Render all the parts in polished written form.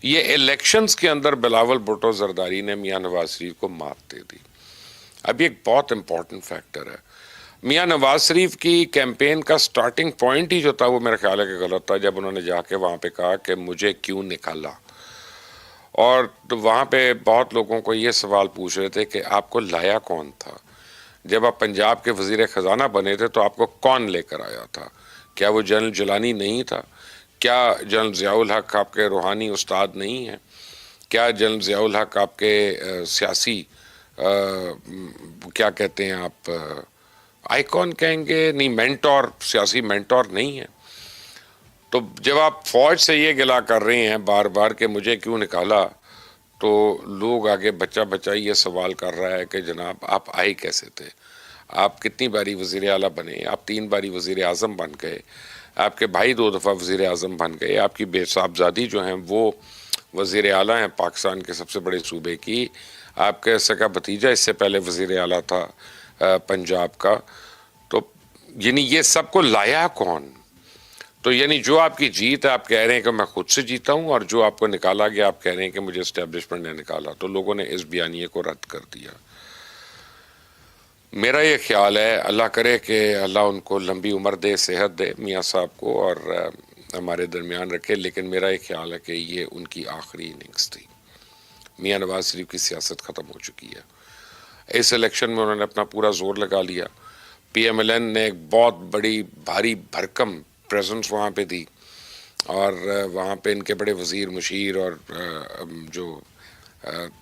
یہ الیکشنز کے اندر بلاول بھٹو زرداری نے میاں نواز شریف کو مات دے دی. اب یہ ایک بہت امپورٹنٹ فیکٹر ہے. میاں نواز شریف کی کیمپین کا سٹارٹنگ پوائنٹ ہی جو تھا وہ میرا خیال ہے کہ غلط تھا، جب انہوں نے جا کے وہاں پہ کہا کہ مجھے کیوں نکالا. اور تو وہاں پہ بہت لوگوں کو یہ سوال پوچھ رہے تھے کہ آپ کو لایا کون تھا؟ جب آپ پنجاب کے وزیر خزانہ بنے تھے تو آپ کو کون لے کر آیا تھا؟ کیا وہ جنرل جیلانی نہیں تھا؟ کیا جنرل ضیاء الحق آپ کے روحانی استاد نہیں ہیں؟ کیا جنرل ضیاء الحق آپ کے سیاسی کیا کہتے ہیں آپ، آئیکن کہیں گے نہیں، مینٹور، سیاسی مینٹور نہیں ہے؟ تو جب آپ فوج سے یہ گلا کر رہے ہیں بار بار کہ مجھے کیوں نکالا، تو لوگ آگے بچہ بچہ یہ سوال کر رہا ہے کہ جناب آپ آئے کیسے تھے؟ آپ کتنی باری وزیر اعلیٰ بنے؟ آپ 3 باری وزیر اعظم بن گئے، آپ کے بھائی 2 دفعہ وزیر اعظم بن گئے، آپ کی بے صاحبزادی جو ہیں وہ وزیر اعلیٰ ہیں پاکستان کے سب سے بڑے صوبے کی، آپ کے سگا بھتیجا اس سے پہلے وزیر اعلیٰ تھا پنجاب کا. تو یعنی یہ سب کو لایا کون؟ تو یعنی جو آپ کی جیت ہے آپ کہہ رہے ہیں کہ میں خود سے جیتا ہوں، اور جو آپ کو نکالا گیا آپ کہہ رہے ہیں کہ مجھے اسٹیبلشمنٹ نے نکالا. تو لوگوں نے اس بیانیے کو رد کر دیا. میرا یہ خیال ہے، اللہ کرے کہ اللہ ان کو لمبی عمر دے، صحت دے میاں صاحب کو، اور ہمارے درمیان رکھے، لیکن میرا یہ خیال ہے کہ یہ ان کی آخری اننگز تھی. میاں نواز شریف کی سیاست ختم ہو چکی ہے. اس الیکشن میں انہوں نے اپنا پورا زور لگا لیا. پی ایم ایل این نے ایک بہت بڑی بھاری بھرکم پریزنس وہاں پہ دی، اور وہاں پہ ان کے بڑے وزیر مشیر اور جو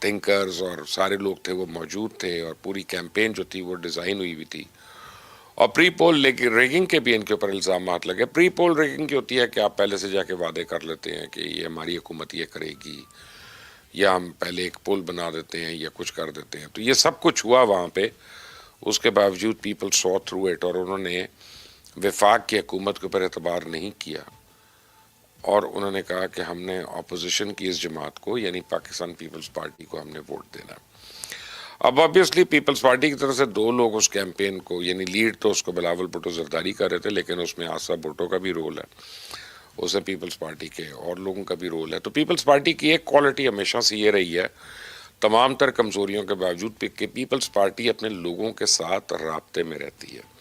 تھنکرز اور سارے لوگ تھے وہ موجود تھے، اور پوری کیمپین جو تھی وہ ڈیزائن ہوئی تھی. اور پری پول ریگنگ کے بھی ان کے اوپر الزامات لگے. پری پول ریگنگ کی ہوتی ہے کہ آپ پہلے سے جا کے وعدے کر لیتے ہیں کہ یہ ہماری حکومت یہ کرے گی، یا ہم پہلے ایک پول بنا دیتے ہیں یا کچھ کر دیتے ہیں. تو یہ سب کچھ ہوا وہاں پہ. اس کے باوجود پیپل سو تھرو اٹ، اور انہوں نے وفاق کی حکومت کے اوپر اعتبار نہیں کیا، اور انہوں نے کہا کہ ہم نے اپوزیشن کی اس جماعت کو یعنی پاکستان پیپلز پارٹی کو ہم نے ووٹ دینا. اب آبویسلی پیپلز پارٹی کی طرف سے 2 لوگ اس کیمپین کو، یعنی لیڈ تو اس کو بلاول بھٹو زرداری کر رہے تھے، لیکن اس میں آصف بھٹو کا بھی رول ہے، اس میں پیپلز پارٹی کے اور لوگوں کا بھی رول ہے. تو پیپلز پارٹی کی ایک کوالٹی ہمیشہ سے یہ رہی ہے، تمام تر کمزوریوں کے باوجود، کہ پیپلز پارٹی اپنے لوگوں کے ساتھ رابطے میں رہتی ہے.